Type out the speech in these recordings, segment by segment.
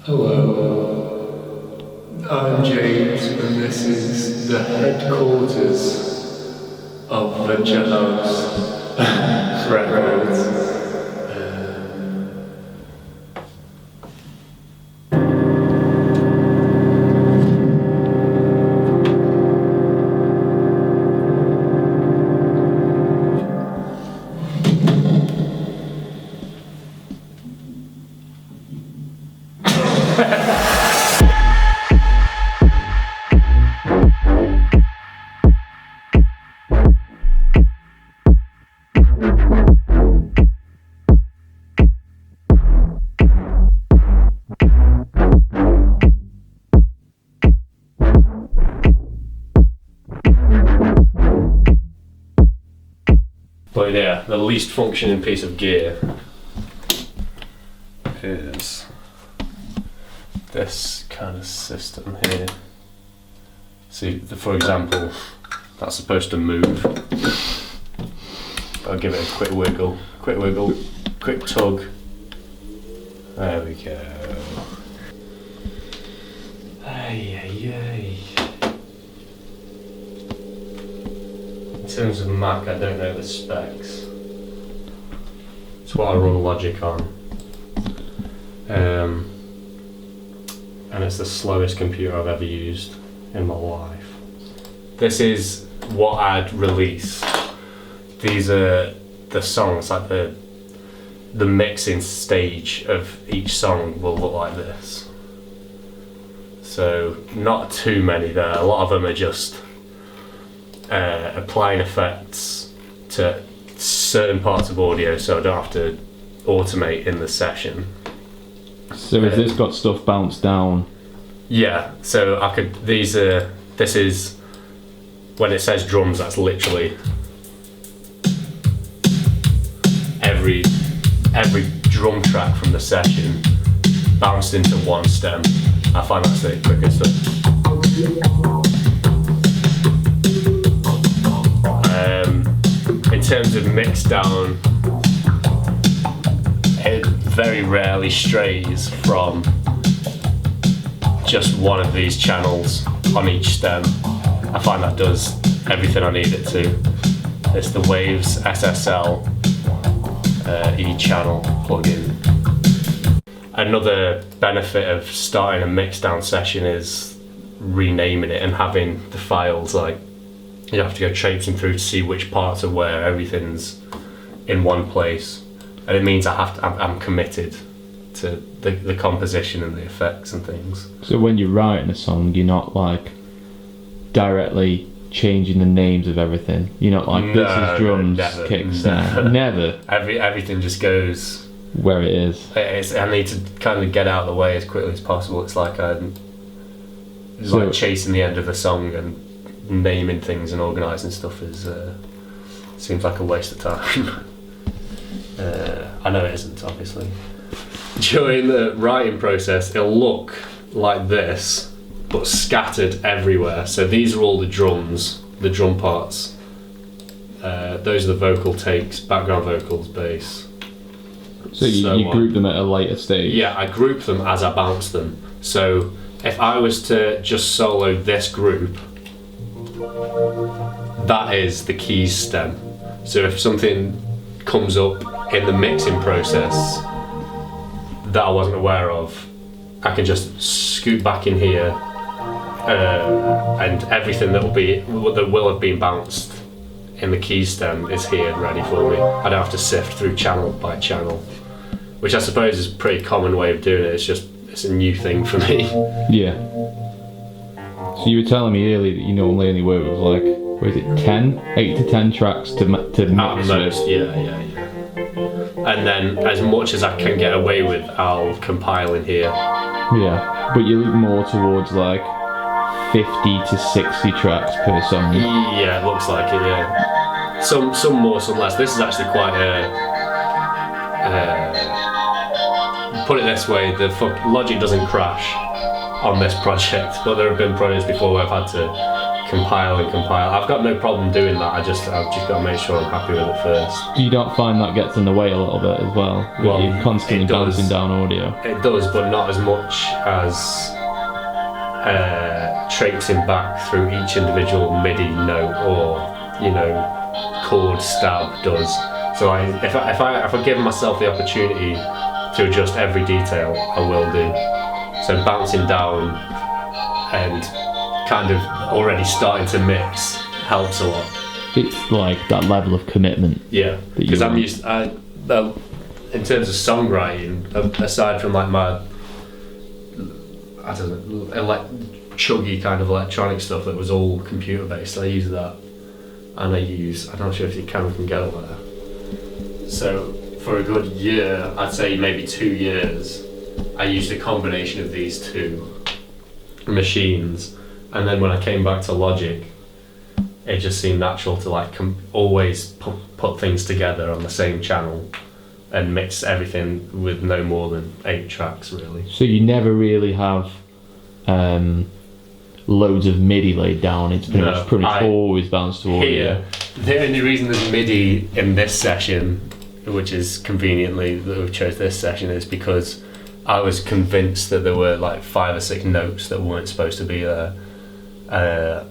Hello, I'm James, and this is the headquarters of Venture House Records. But yeah, the least functioning piece of gear is this kind of system here. See, for example, that's supposed to move. I'll give it a quick wiggle, quick tug. There we go. Ay. In terms of Mac, I don't know the specs. It's what I run Logic on. And it's the slowest computer I've ever used in my life. This is what I'd release. These are the songs, like the mixing stage of each song will look like this. So not too many there, a lot of them are just applying effects to certain parts of audio so I don't have to automate in the session. So has this got stuff bounced down? Yeah, so I could, this is, when it says drums, that's literally every drum track from the session bounced into one stem. I find that's the quickest stuff. In terms of mix down, it very rarely strays from just one of these channels on each stem. I find that does everything I need it to. It's the Waves SSL E channel plugin. Another benefit of starting a mixdown session is renaming it and having the files, like, you have to go traipsing through to see which parts are where. Everything's in one place, and it means I'm committed to the composition and the effects and things. So when you're writing a song, you're not like directly changing the names of everything. You're not like, this is drums, kicks, never. Everything just goes where it is. I need to kind of get out of the way as quickly as possible. It's like like chasing the end of a song, and naming things and organising stuff is seems like a waste of time. I know it isn't, obviously. During the writing process, it'll look like this, but scattered everywhere. So these are all the drums, the drum parts. Those are the vocal takes, background vocals, bass. So you group them at a later stage? Yeah, I group them as I bounce them. So if I was to just solo this group, that is the keys stem. So if something comes up in the mixing process that I wasn't aware of, I can just scoot back in here, and everything that will have been bounced in the keys stem is here ready for me. I don't have to sift through channel by channel, which I suppose is a pretty common way of doing it. It's a new thing for me. Yeah. So you were telling me earlier that you normally only work with like, what is it, 8 to 10 tracks to mix at most, yeah. And then as much as I can get away with, I'll compile in here. Yeah, but you look more towards like 50 to 60 tracks per song. Yeah, it looks like it, yeah. Some more, some less. This is actually quite put it this way, Logic doesn't crash on this project, but there have been projects before where I've had to compile. I've got no problem doing that. I've just got to make sure I'm happy with it first. You don't find that gets in the way a little bit as well? Well, you're constantly bouncing down audio. It does, but not as much as traipsing back through each individual MIDI note or chord stab does. So if I give myself the opportunity to adjust every detail, I will do. So bouncing down and kind of already starting to mix helps a lot. It's like that level of commitment. Yeah, because I'm used. In terms of songwriting, aside from like my, I don't know, chuggy kind of electronic stuff that was all computer based, I use that, and I'm not sure if you can get it there. So for a good year, I'd say maybe 2 years, I used a combination of these two machines, and then when I came back to Logic, it just seemed natural to always put things together on the same channel and mix everything with no more than 8 tracks really. So you never really have loads of MIDI laid down, it's pretty much always bounced to audio. Here, the only reason there's MIDI in this session, which is conveniently that we've chose this session, is because I was convinced that there were like 5 or 6 notes that weren't supposed to be there. I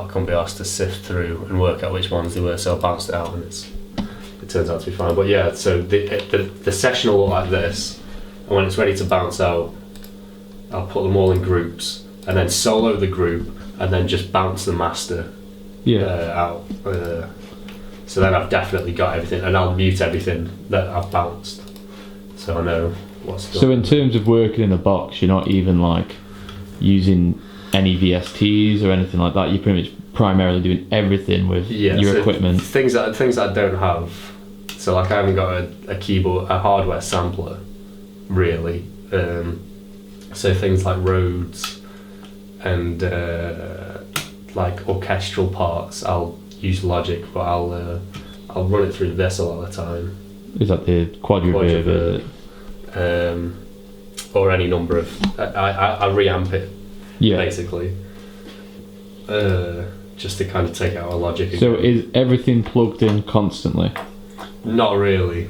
couldn't be asked to sift through and work out which ones they were, so I bounced it out and it turns out to be fine. But yeah, so the session will look like this, and when it's ready to bounce out, I'll put them all in groups and then solo the group and then just bounce the master out. So then I've definitely got everything, and I'll mute everything that I've bounced, so I know what's done. So in terms of working in a box, you're not even using any VSTs or anything like that. You're pretty much primarily doing everything with your equipment. Things that I don't have. So I haven't got a keyboard, a hardware sampler, really. So things like Rhodes and orchestral parts, I'll use Logic, but I'll run it through this a lot of the time. Is that the quadriverb? Or any number of. I reamp it. Yeah. Basically. Just to kind of take out a Logic again. So is everything plugged in constantly? Not really.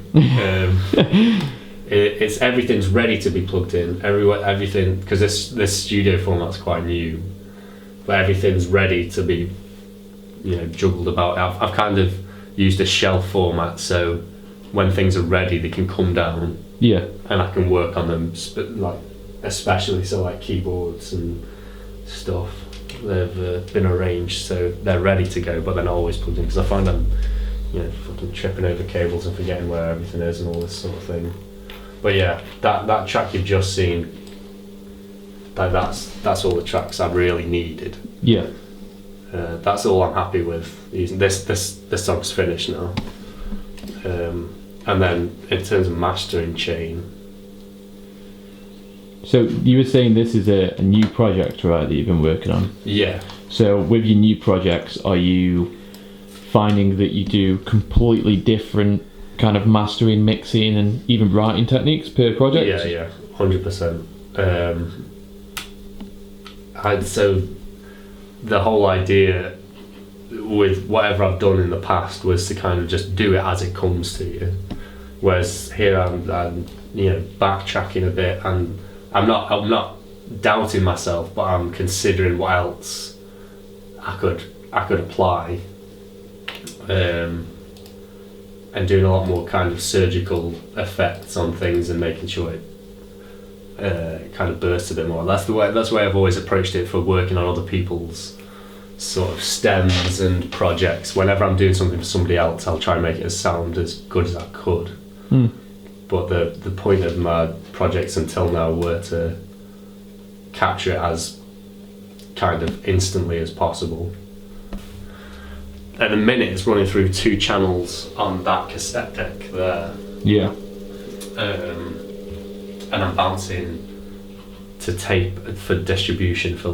It's everything's ready to be plugged in. Everything, because this studio format's quite new, but everything's ready to be, juggled about. I've kind of used a shelf format, so when things are ready, they can come down. Yeah. And I can work on them, especially keyboards and stuff. They've been arranged so they're ready to go, but they're not always plugged in, because I find I'm fucking tripping over cables and forgetting where everything is and all this sort of thing. But yeah, that track you've just seen, that's all the tracks I really needed. Yeah. That's all I'm happy with using. This song's finished now. And then in terms of mastering chain. So you were saying this is a new project, right, that you've been working on? Yeah. So with your new projects, are you finding that you do completely different kind of mastering, mixing and even writing techniques per project? Yeah, 100%. So the whole idea with whatever I've done in the past was to kind of just do it as it comes to you, whereas here I'm backtracking a bit, and I'm not doubting myself, but I'm considering what else I could apply, and doing a lot more kind of surgical effects on things and making sure it kind of bursts a bit more. That's the way I've always approached it for working on other people's sort of stems and projects. Whenever I'm doing something for somebody else, I'll try and make it sound as good as I could. But the point of my projects until now were to capture it as kind of instantly as possible. At the minute, it's running through 2 channels on that cassette deck there. Yeah. And I'm bouncing to tape for distribution for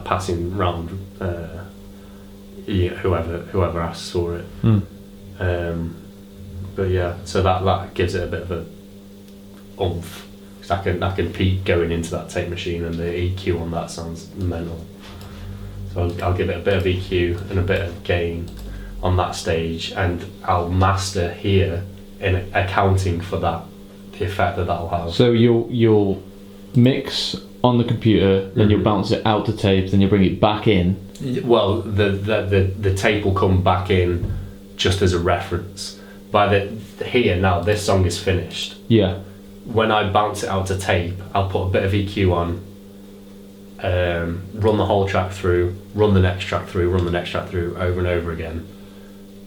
passing round whoever asks for it. But yeah, so that gives it a bit of a oomph, because I can peak going into that tape machine, and the EQ on that sounds mental. So I'll give it a bit of EQ and a bit of gain on that stage, and I'll master here in accounting for that, the effect that'll have. So you'll mix on the computer, then you'll bounce it out to tape, then you'll bring it back in. Well, the tape will come back in just as a reference. Here now, this song is finished. Yeah. When I bounce it out to tape, I'll put a bit of EQ on, run the whole track through, run the next track through, run the next track through over and over again.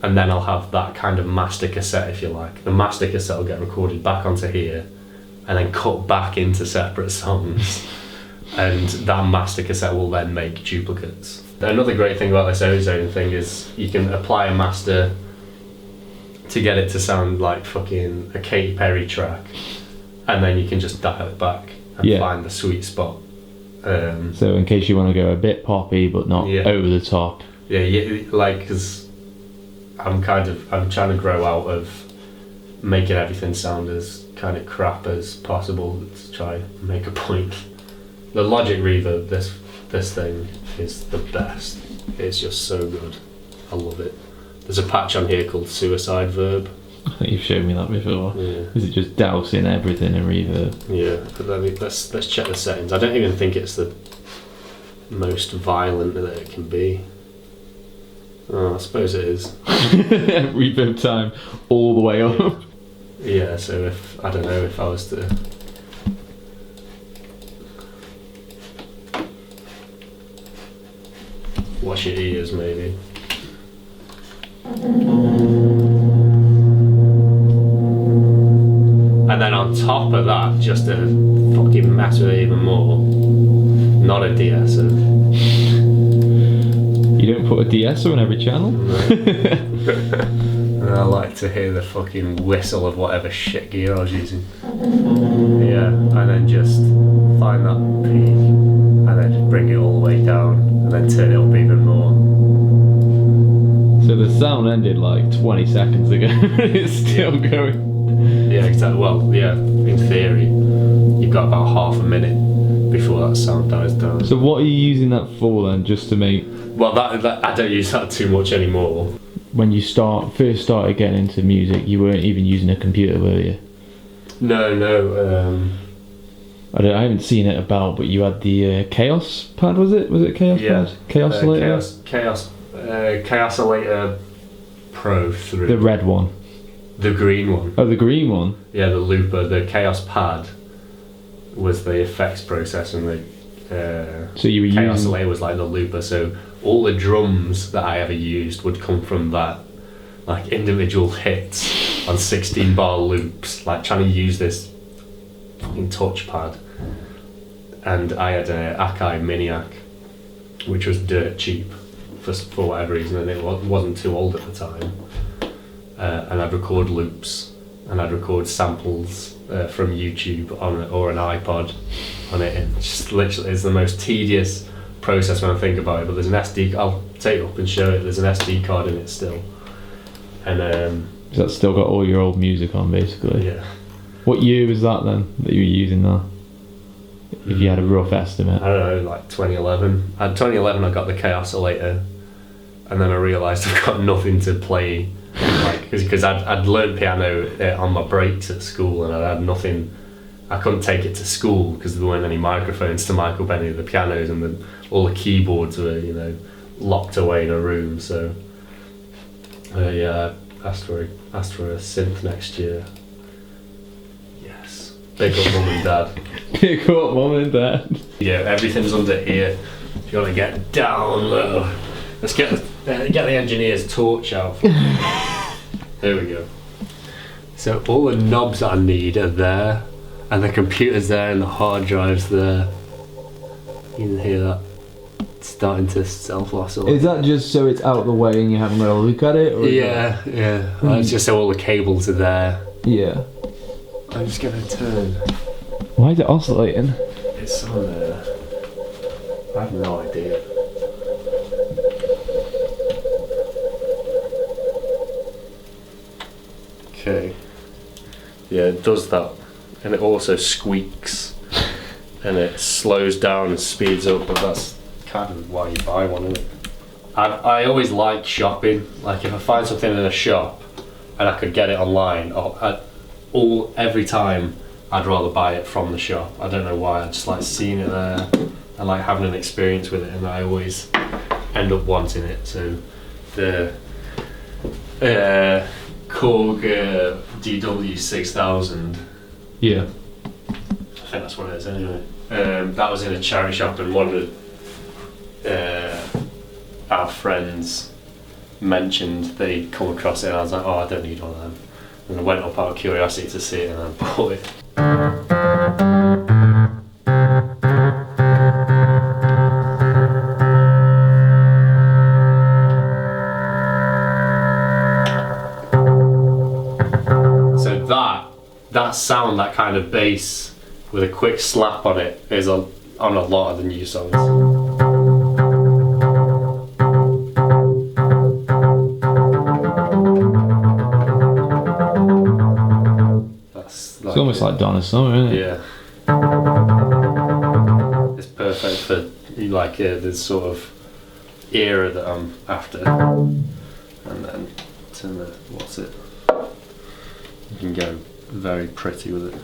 And then I'll have that kind of master cassette, if you like. The master cassette will get recorded back onto here and then cut back into separate songs. And that master cassette will then make duplicates. Another great thing about this Ozone thing is you can apply a master to get it to sound like fucking a Katy Perry track, and then you can just dial it back and find the sweet spot. So in case you want to go a bit poppy but not over the top. Yeah, like, because I'm trying to grow out of making everything sound as kind of crap as possible to try and make a point. The Logic Reverb, this thing is the best. It's just so good. I love it. There's a patch on here called Suicide Verb. I think you've shown me that before. Yeah. Is it just dousing everything in reverb? Yeah, but let's check the settings. I don't even think it's the most violent that it can be. Oh, I suppose it is. Reverb time all the way up. Yeah, so if I was to wash your ears, maybe. And then on top of that, just to fucking mess with it even more, not a de-esser. You don't put a de-esser on every channel? No. And I like to hear the fucking whistle of whatever shit gear I was using. Yeah, and then just find that peak, and then just bring it all the way down, and then turn it up even more. So the sound ended like 20 seconds ago. It's still going. Yeah, exactly. Well, yeah, in theory, you've got about half a minute before that sound dies down. So what are you using that for then, just to make... Well, that I don't use that too much anymore. When you first started getting into music, you weren't even using a computer, were you? No. I haven't seen it about, but you had the Chaos pad, was it? Was it Chaos pad? Chaos-O.L.A? Chaos-O.L.A Pro 3. The red one. The green one. Oh, the green one? Yeah, the looper. The Chaos pad was the effects process, and the so you were Chaos-O.L.A was like the looper. So all the drums that I ever used would come from that, like individual hits on 16-bar loops, like trying to use this fucking touchpad. And I had an Akai Miniac, which was dirt cheap for whatever reason, and it wasn't too old at the time. And I'd record loops, and I'd record samples from YouTube or an iPod on it. And just literally, it's the most tedious process when I think about it. But there's an SD. I'll take it up and show it. There's an SD card in it still. And has that still got all your old music on, basically? Yeah. What year was that then that you were using that? If you had a rough estimate. I don't know, like 2011. At 2011, I got the Chaos-O.L.A, and then I realised I've got nothing to play. Like, because I'd learned piano on my breaks at school, and I had nothing. I couldn't take it to school because there weren't any microphones to mic up any of the pianos, and all the keyboards were, locked away in a room. So, yeah, I asked for a synth next year. Yes, big up mum and dad. Pick up mum and dad. Yeah, everything's under here. If you want to get down low, let's get the engineer's torch out. There we go. So all the knobs that I need are there, and the computer's there, and the hard drive's there. You can hear that starting to self-oscillate. Is that just so it's out of the way and you haven't got to look at it? Or yeah. It's just so all the cables are there. Yeah. I'm just gonna turn. Why is it oscillating? It's on there. I have no idea. Okay. Yeah, it does that. And it also squeaks. And it slows down and speeds up, but that's kind of why you buy one, isn't it? I always like shopping. Like if I find something in a shop and I could get it online, every time I'd rather buy it from the shop. I don't know why. I just like seeing it there. I like having an experience with it, and I always end up wanting it. So the Korg DW6000. Yeah. I think that's what it is anyway. That was in a charity shop, and one of our friends mentioned they'd come across it, and I was like, oh, I don't need one of them. And I went up out of curiosity to see it, and I bought it. So that sound, that kind of bass with a quick slap on it, is on a lot of the new songs. It's almost like Donna Summer, isn't it? Yeah. It's perfect for like this sort of era that I'm after. And then turn the what's it? You can go very pretty with it.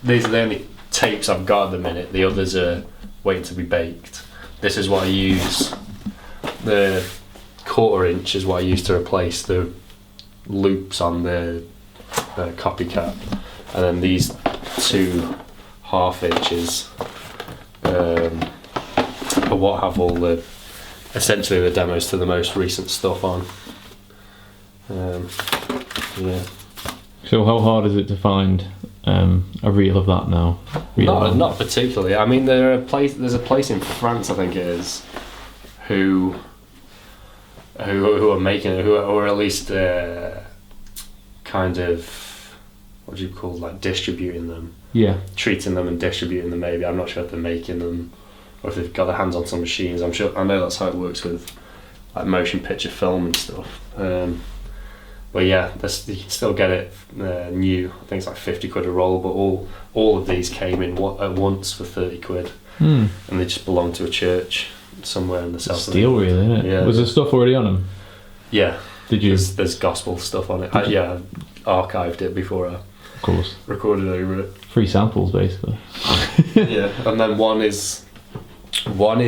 These are the only tapes I've got at the minute. The others are waiting to be baked. This is what I use. The 1/4 inch is what I use to replace the loops on the copycat, and then these 2 1/2 inches are what have all the essentially the demos to the most recent stuff on. Yeah. So how hard is it to find a reel of that now? Not particularly. I mean, there's a place in France, I think it is, who are making it, or at least kind of, what do you call, like distributing them? Yeah. Treating them and distributing them. Maybe, I'm not sure if they're making them or if they've got their hands on some machines. I know that's how it works with like motion picture film and stuff. But yeah, you can still get it new. I think it's like 50 quid a roll, but all of these came in at once for 30 quid. And they just belong to a church somewhere in the south. Steel reel, isn't it? Yeah. Was there stuff already on them? Yeah. Did you? There's gospel stuff on it. I archived it before I recorded over it. Free samples, basically. Yeah, and then one is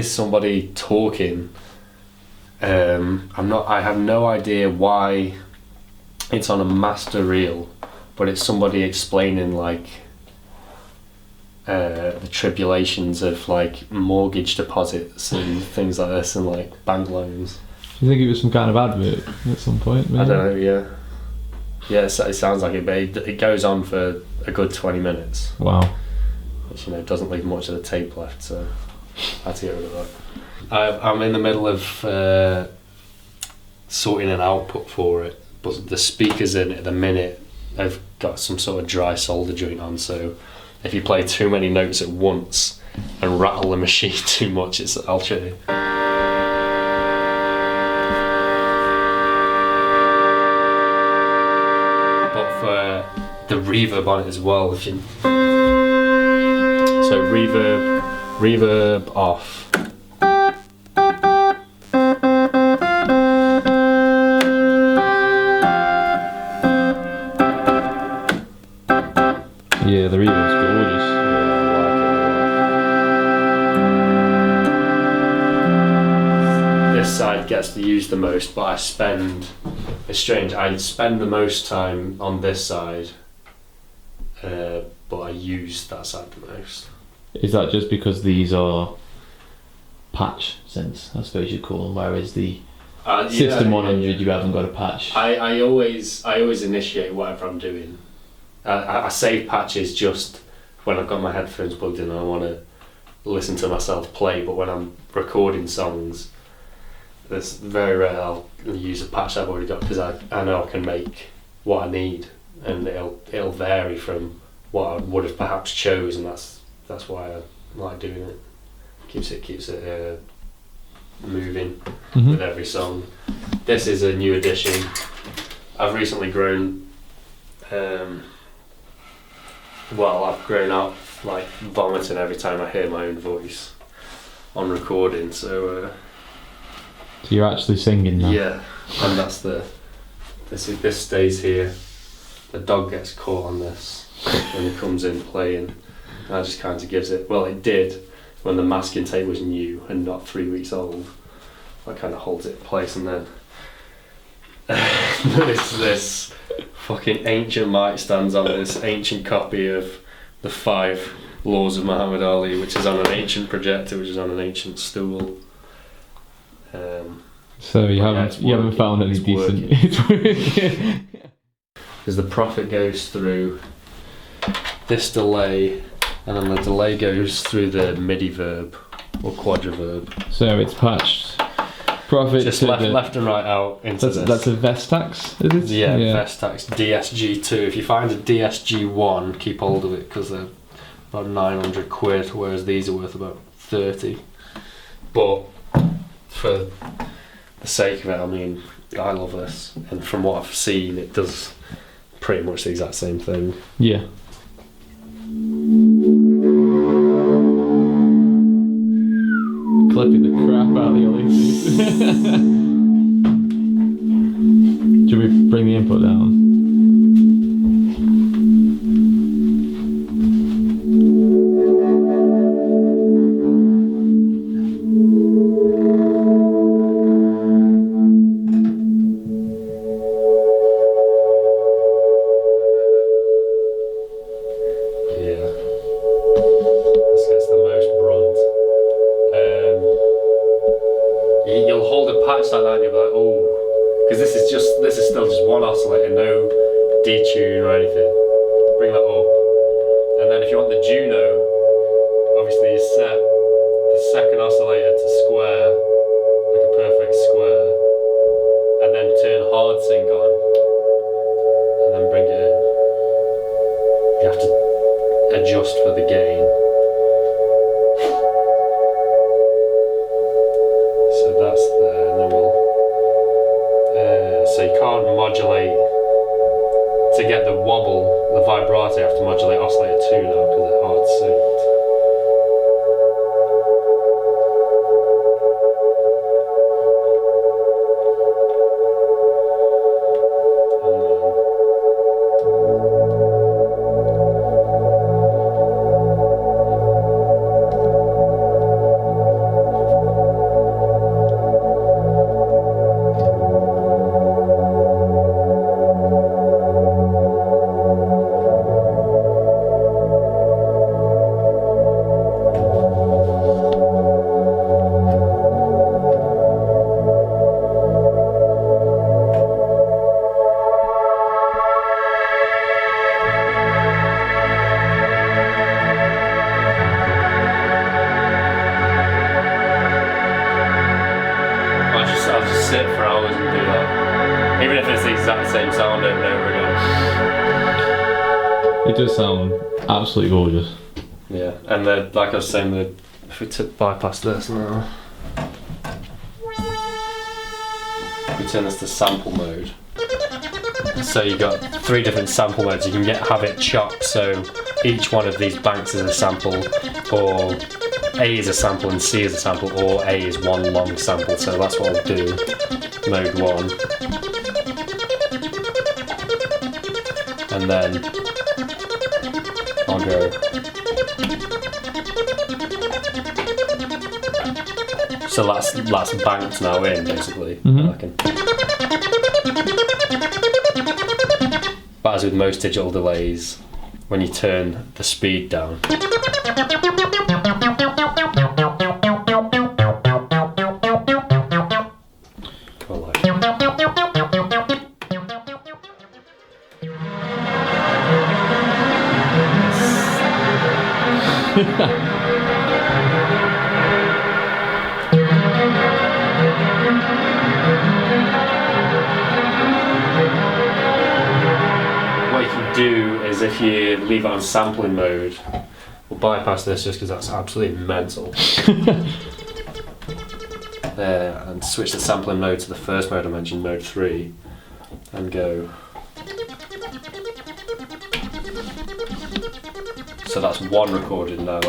somebody talking. I have no idea why it's on a master reel, but it's somebody explaining like the tribulations of like mortgage deposits and things like this, and like bank loans. Do you think it was some kind of advert at some point? Maybe? I don't know. Yeah, it sounds like it, but it goes on for a good 20 minutes. Wow. Which doesn't leave much of the tape left, so I had to get rid of that. I'm in the middle of sorting an output for it, but the speakers in it at the minute I've got some sort of dry solder joint on, so if you play too many notes at once and rattle the machine too much, I'll show you. But for the reverb on it as well, so reverb off. Yeah, the reverb's gorgeous. This side gets to use the most, but it's strange, I spend the most time on this side, but I use that side the most. Is that just because these are patch synths, I suppose you'd call them, whereas the System 100 you haven't got a patch? I always initiate whatever I'm doing. I save patches just when I've got my headphones plugged in and I want to listen to myself play, but when I'm recording songs, it's very rare I'll use a patch I've already got, because I know I can make what I need, and it'll vary from what I would have perhaps chose, and that's why I like doing it. Keeps it moving with every song. This is a new addition. I've recently grown. I've grown up like vomiting every time I hear my own voice on recording. So you're actually singing now? Yeah, and that's this stays here. The dog gets caught on this when he comes in playing. And that just kind of gives it. Well, it did when the masking tape was new and not 3 weeks old. That kind of holds it in place, and then this fucking ancient mic stands on this ancient copy of the 5 Laws of Muhammad Ali, which is on an ancient projector, which is on an ancient stool. So you haven't found any decent. It's working. Because the Prophet goes through this delay, and then the delay goes through the MIDI verb or quadriverb. So it's patched. Prophet just left and right out into this. That's a Vestax, is it? Yeah, Vestax DSG2. If you find a DSG1, keep hold of it, because they're about 900 quid, whereas these are worth about 30. But for the sake of it, I mean, I love this, and from what I've seen, it does pretty much the exact same thing. Yeah. Clipping the crap out of the LEDs. Should we bring the input down? detune or anything. Bring that up. And then if you want the Juno, obviously you set the second oscillator to square, like a perfect square, and then turn hard sync on, and then bring it in. You have to adjust for the gain. So that's there, and then we'll so you can't modulate to get the wobble, the vibrato. You have to modulate oscillator 2 now because they're hard synced. I'll just sit for hours and do that. Even if it's the exact same sound over and over again. It does sound absolutely gorgeous. Yeah, and like I was saying, if we bypass this now, we turn this to sample mode. So you've got 3 different sample modes. You can have it chopped, so each one of these banks is a sample, or A is a sample and C is a sample, or A is one long sample. So that's what I'll do. Mode 1. And then I'll go. So that's banked now in, basically. Mm-hmm. But as with most digital delays, when you turn the speed down, what you can do is, if you leave it on sampling mode, we'll bypass this just because that's absolutely mental. And switch the sampling mode to the first mode I mentioned, mode 3, and go. So that's 1 recorded now.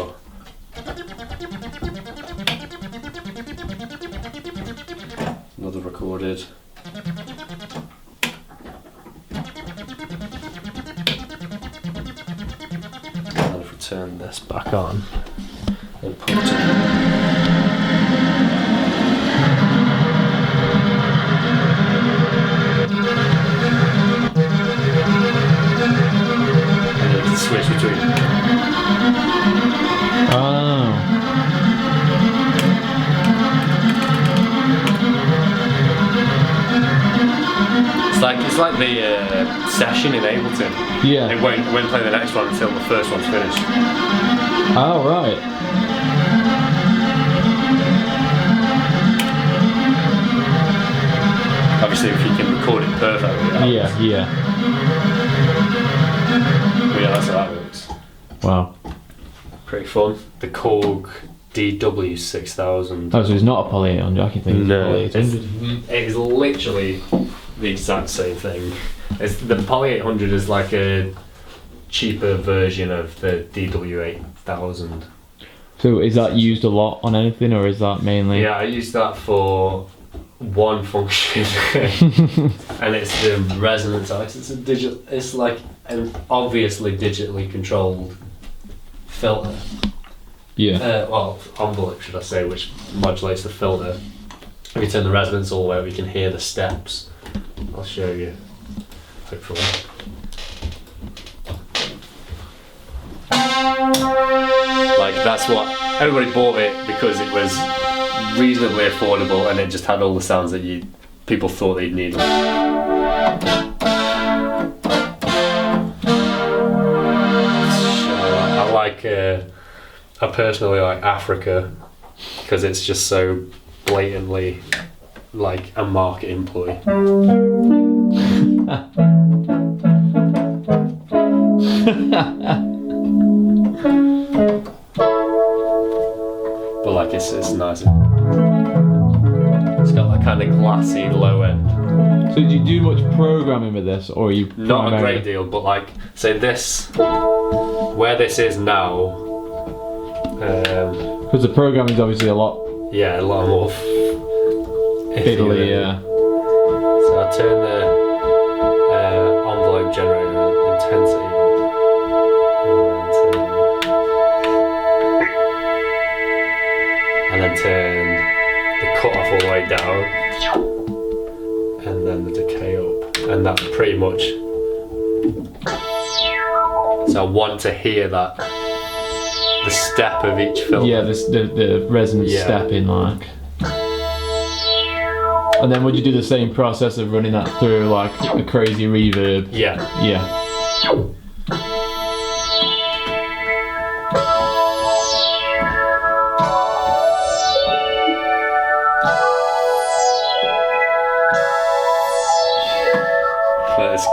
Another recorded. And if we turn this back on and put it switch between. Oh. It's like the session in Ableton. Yeah. It won't play the next one until the first one's finished. Oh, right. Obviously, if you can record it perfectly. Yeah. But yeah, that's how that works. Wow. Pretty fun. The Korg DW6000. Oh, so it's not a Poly 800. I can think it's a Poly 800. It is literally the exact same thing. The Poly 800 is like a cheaper version of the DW8000. So is that used a lot on anything, or is that mainly? Yeah, I use that for one function, and it's the resonance ice. It's like an obviously digitally controlled filter. Yeah. Well, envelope should I say, which modulates the filter. If you turn the resonance all the way up, you can hear the steps. I'll show you, hopefully. Like, that's what everybody bought it because it was reasonably affordable and it just had all the sounds that people thought they'd need. I personally like Africa because it's just so blatantly like a marketing ploy. But like it's nice. It's got that kind of glassy low end. So do you do much programming with this, or are you not a great deal, but like say this, where this is now. Because the programming is obviously a lot. Yeah, a lot more fiddly, yeah. So I turn the envelope generator intensity on, and then turn the cutoff all the way down, and then the decay up, and that's pretty much. So I want to hear that. The step of each filter. Yeah, the resonance step in like. And then would you do the same process of running that through like a crazy reverb? Yeah. Yeah. but it's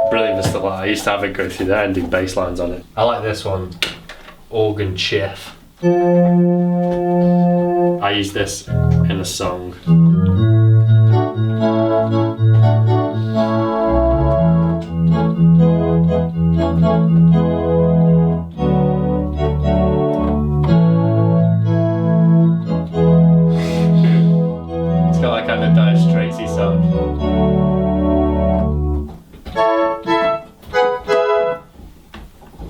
brilliant for stuff like that. I used to have it go through the ending bass lines on it. I like this one, Organ Chiff. I use this in a song. It's got that kind of Dire Straitsy sound.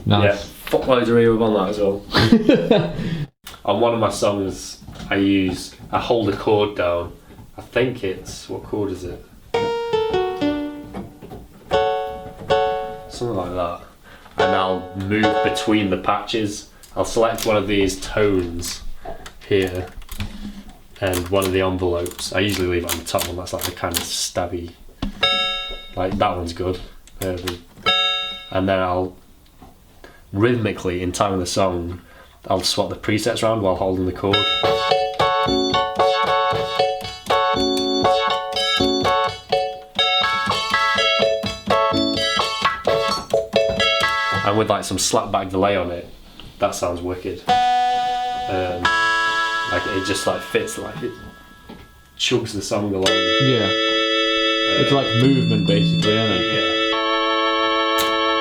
Nice. Yeah, fuckloads of reverb on that as well. On one of my songs, I hold a chord down. I think it's, what chord is it? Something like that. And I'll move between the patches. I'll select one of these tones here and one of the envelopes. I usually leave it on the top one, that's like the kind of stabby. Like that one's good. And then I'll rhythmically, in time with the song, I'll swap the presets around while holding the chord. And with like some slapback delay on it, that sounds wicked. Like it just like fits, like it chugs the song along. Yeah. It's like movement basically, isn't it? Yeah.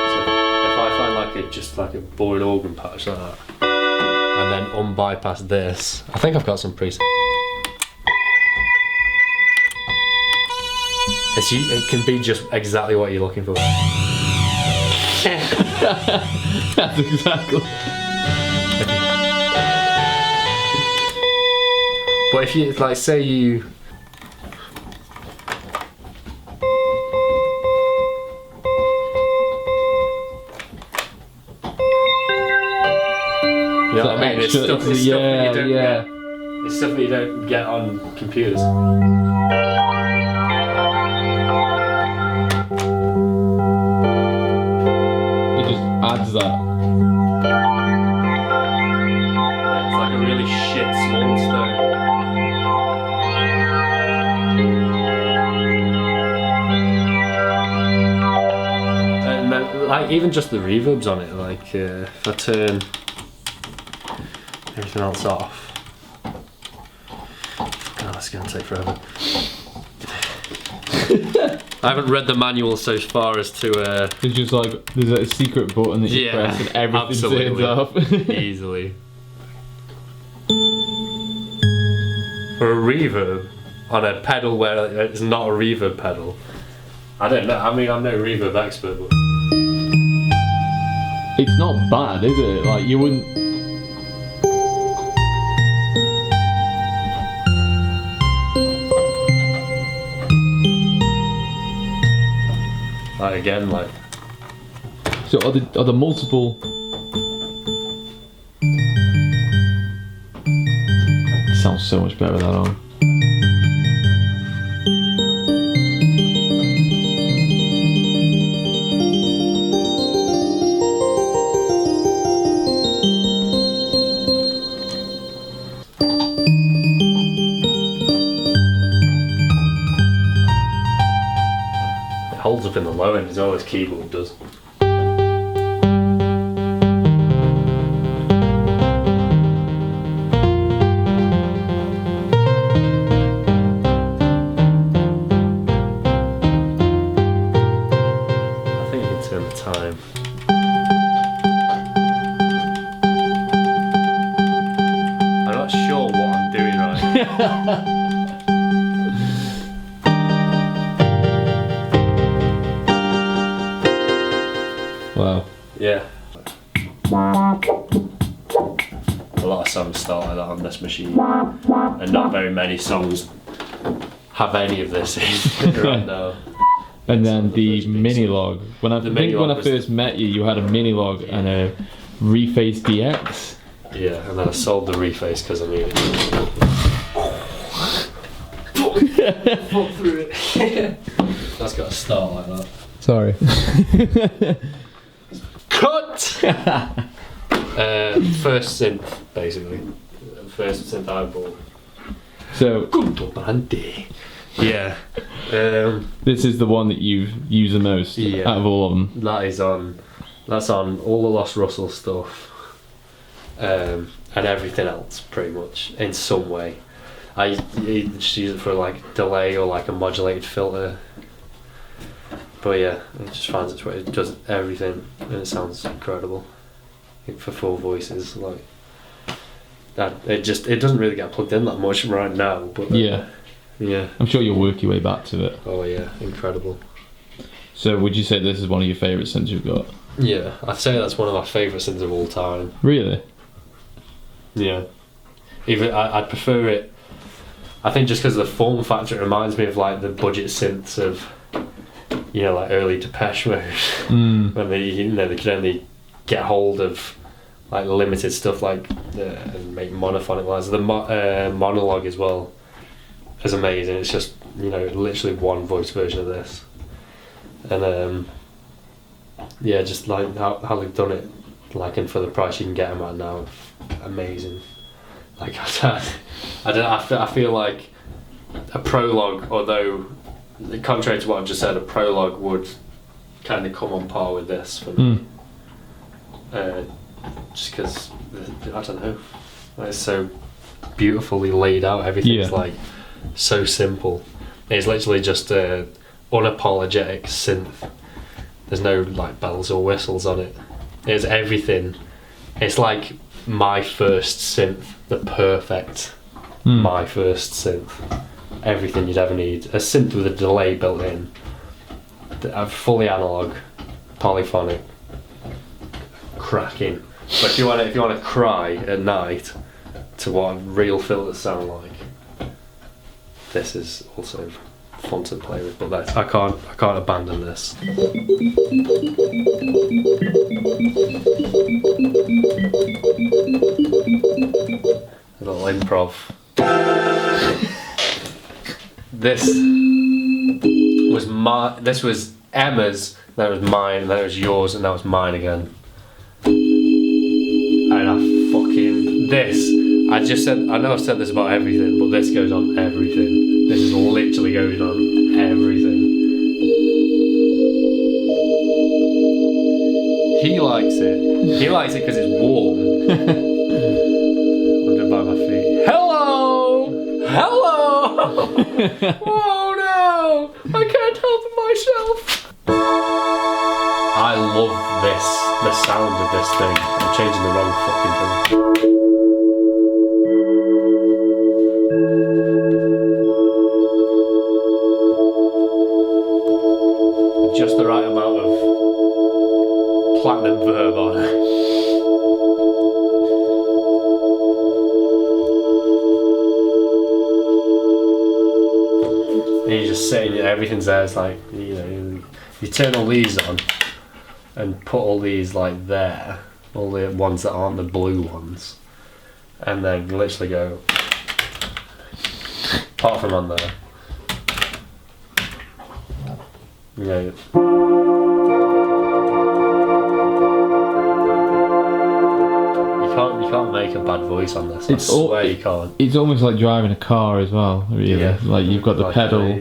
So if I find like just like a boring organ patch like that, and then unbypass this, I think I've got some presets. It can be just exactly what you're looking for. That's exactly. But if you like, say you. You know what I mean? It's stuff that you don't get. It's stuff that you don't get on computers. It just adds that. It's like a really shit small stone. And then, like even just the reverbs on it, like if I turn everything else off. Oh, that's gonna take forever. I haven't read the manual so far as to. It's just like there's a secret button that you press and everything turns off. Easily. For a reverb on a pedal where it's not a reverb pedal, I don't know. I mean, I'm no reverb expert, but it's not bad, is it? Like you wouldn't. like again, like. So are the multiple? It sounds so much better with that on. It holds up in the low end as well as keyboard does. Time. I'm not sure what I'm doing right. Wow. Yeah. A lot of songs start like that on this machine, and not very many songs have any of this in right now. And then the mini log. When I first met you, you had a mini log and a Reface DX. Yeah, and then I sold the Reface because I needed it. Fuck through it. That's got to start like that. Sorry. Cut! First synth, basically. First synth I bought. So Yeah. This is the one that you use the most out of all of them. That's on all the Lost Russell stuff, and everything else pretty much in some way. I just use it for like delay or like a modulated filter. But yeah, it just finds its way. It does everything, and it sounds incredible. For 4 voices, like that, it doesn't really get plugged in that much right now. But yeah. I'm sure you'll work your way back to it. Oh yeah, incredible. So would you say this is one of your favourite synths you've got? Yeah, I'd say that's one of my favourite synths of all time. Really? Yeah. Even I'd prefer it. I think just because of the form factor, it reminds me of like the budget synths of, like early Depeche Mode, when they could only get hold of like limited stuff like and make monophonic lines. The monologue as well is amazing. It's just literally one voice version of this, and just like how they've done it, like, and for the price you can get them at now, amazing. Like I feel like a prologue, although contrary to what I've just said, a prologue would kind of come on par with this for me. Just because I don't know, it's so beautifully laid out. Everything's like so simple. It's literally just a unapologetic synth. There's no like bells or whistles on it. It's everything. It's like my first synth, the perfect my first synth. Everything you'd ever need. A synth with a delay built in, fully analog, polyphonic, cracking. But if you want to cry at night to what real filters sound like, this is also fun to play with. But I can't abandon this. A little improv. This was Emma's, that was mine, that was yours, and that was mine again. And I know I've said this about everything, but this goes on everything. This is literally goes on everything. He likes it. He likes it because it's warm. Under by my feet. Hello! Oh no! I can't help myself! I love the sound of this thing. I'm changing the wrong fucking thing. Just the right amount of platinum verb on it. And you're just sitting there, everything's there, it's like, you turn all these on and put all these like there, all the ones that aren't the blue ones, and then literally go, apart from on there. You can't make a bad voice on this. I swear you can't. It's almost like driving a car as well, really. Yeah. Like you've got the like pedal.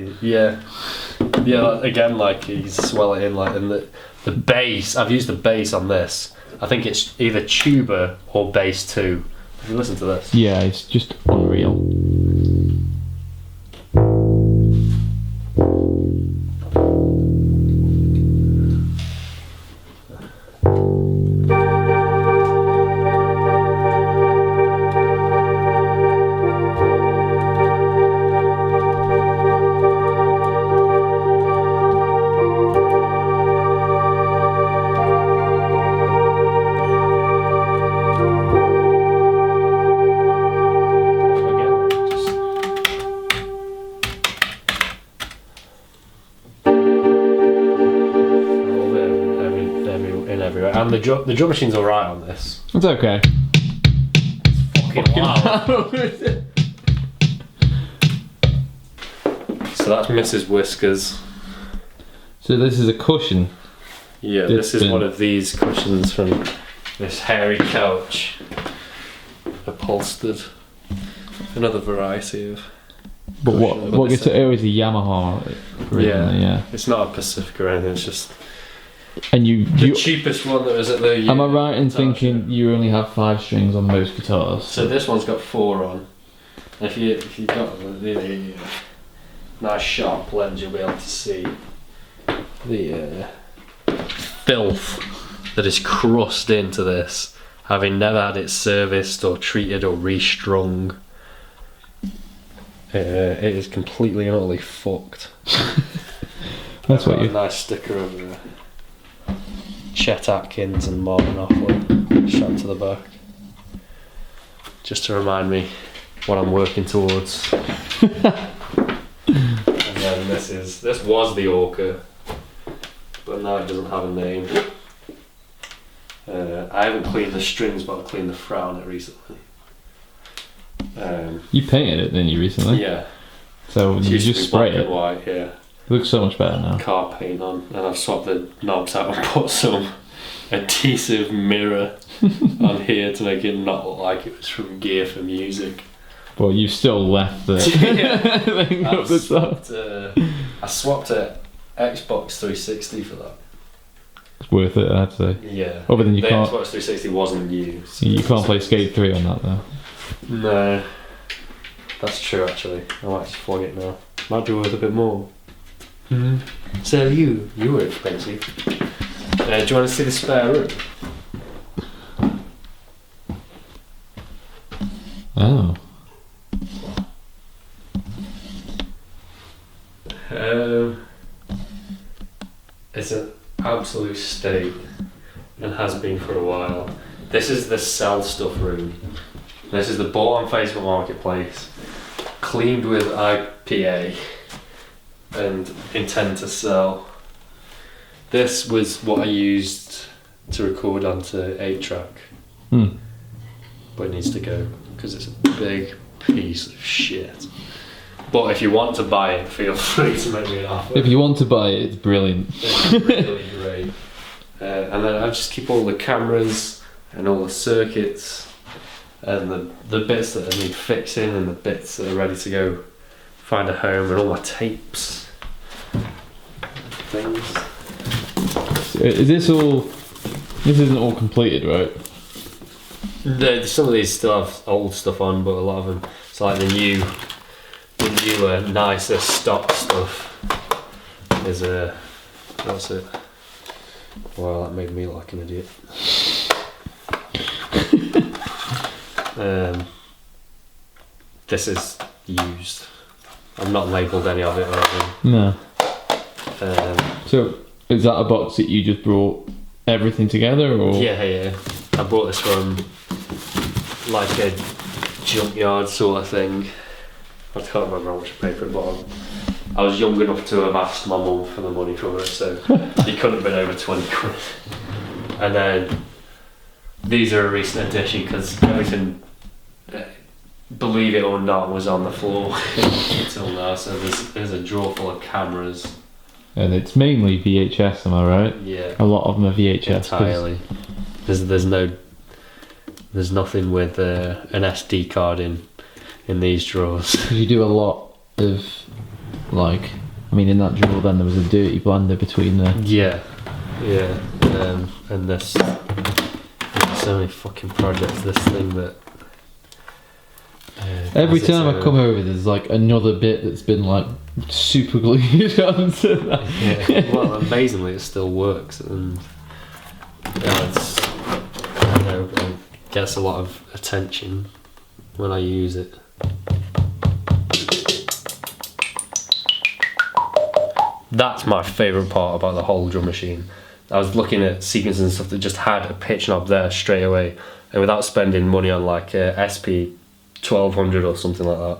Again, like you swell it in, like, and the bass. I've used the bass on this. I think it's either tuba or bass 2. If you listen to this. Yeah, it's just unreal. And the drum machine's alright on this. It's okay. It's fucking loud. So that's Mrs. Whiskers. So this is a cushion. Yeah, this is one of these cushions from this hairy couch. Upholstered. Another variety of But what guitar? It was a Yamaha originally, yeah. It's not a Pacifica or anything. It's just. And the cheapest one that was at the. Am I right in thinking you only have 5 strings on most guitars? So this one's got 4 on. If you've got the nice sharp lens, you'll be able to see the filth that is crusted into this, having never had it serviced or treated or restrung. It is completely and utterly fucked. That's what you. A nice sticker of Chet Atkins and Martin Knopfler strapped to the back, just to remind me what I'm working towards. And then this was the Orca, but now it doesn't have a name. I haven't cleaned the strings, but I've cleaned the fret on it recently. You painted it, didn't you, recently? Yeah. So you just spray it? White, yeah. It looks so much better now. Car paint on, and I've swapped the knobs out and put some adhesive mirror on here to make it not look like it was from Gear for Music. But you still left the thing up the top. I swapped a Xbox 360 for that. It's worth it, I'd say. Yeah. Other than the Xbox 360 wasn't used. You can't play Skate 3 on that though. No. That's true actually. I might just flog it now. Might be worth a bit more. So you were expensive. Do you want to see the spare room? Oh. It's an absolute state and has been for a while. This is the sell stuff room. This is the bought on Facebook Marketplace, cleaned with IPA and intend to sell. This was what I used to record onto 8-track, but it needs to go because it's a big piece of shit. But if you want to buy it, feel free to make me an offer. If you want to buy it, it's brilliant. It's really great. And then I just keep all the cameras and all the circuits and the bits that I need fixing and the bits that are ready to go find a home, and all my tapes, things. Is this all? This isn't all completed, right? Some of these still have old stuff on, but a lot of them. It's like the newer, nicer stock stuff is that's it. Wow, that made me look like an idiot. This is used. I'm not labelled any of it or anything. No. So is that a box that you just brought everything together, or? Yeah. I bought this from like a junkyard sort of thing. I can't remember how much I paid for it, but I was young enough to have asked my mum for the money for it, so it couldn't have been over 20 quid. And then these are a recent addition because everything, believe it or not, was on the floor until now. So there's a drawer full of cameras. And it's mainly VHS, am I right? Yeah. A lot of them are VHS. Entirely. There's nothing with an SD card in these drawers. You do a lot of, like, I mean, in that drawer then there was a dirty blender between there. Yeah. And there's so many fucking projects. This thing that every time I come over, there's like another bit that's been like super glued onto that. Yeah. Well, amazingly, it still works, and it gets a lot of attention when I use it. That's my favourite part about the whole drum machine. I was looking at sequences and stuff that just had a pitch knob there straight away, and without spending money on like a SP 1200 or something like that,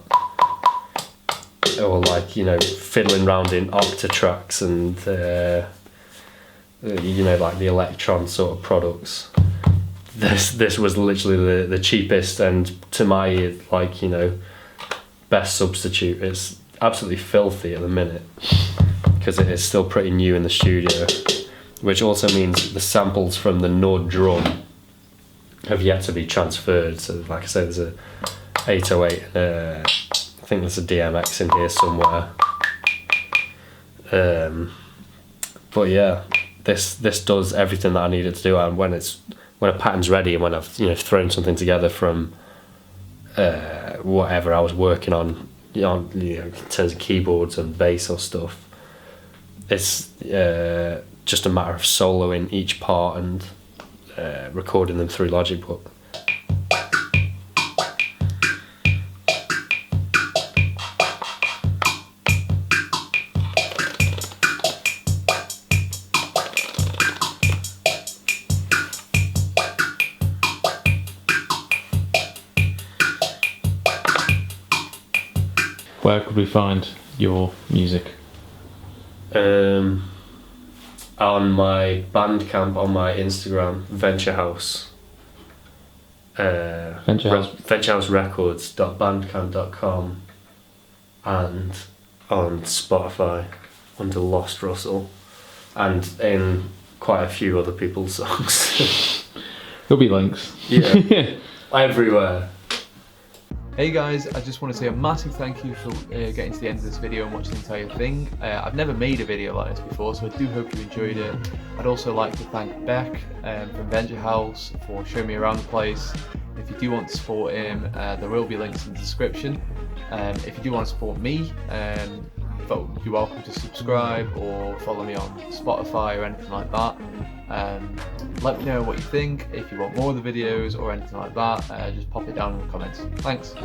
or like, fiddling around in Octatracks and like the Electron sort of products. This was literally the cheapest, and to my ear, best substitute. It's absolutely filthy at the minute because it is still pretty new in the studio, which also means the samples from the Nord drum have yet to be transferred. So like I said, there's a 808 and a think there's a DMX in here somewhere. But yeah, this does everything that I needed to do, and when a pattern's ready and when I've thrown something together from whatever I was working on, in terms of keyboards and bass or stuff, it's just a matter of soloing each part and recording them through Logic Book. Where could we find your music? On my Bandcamp, on my Instagram, Venture House. VentureHouseRecords.bandcamp.com, and on Spotify under Lost Russle, and in quite a few other people's songs. There'll be links. Yeah, everywhere. Hey guys, I just want to say a massive thank you for getting to the end of this video and watching the entire thing. I've never made a video like this before, so I do hope you enjoyed it. I'd also like to thank Beck from Venture House for showing me around the place. If you do want to support him, there will be links in the description. If you do want to support me, you're welcome to subscribe or follow me on Spotify or anything like that. Let me know what you think. If you want more of the videos or anything like that, just pop it down in the comments. Thanks.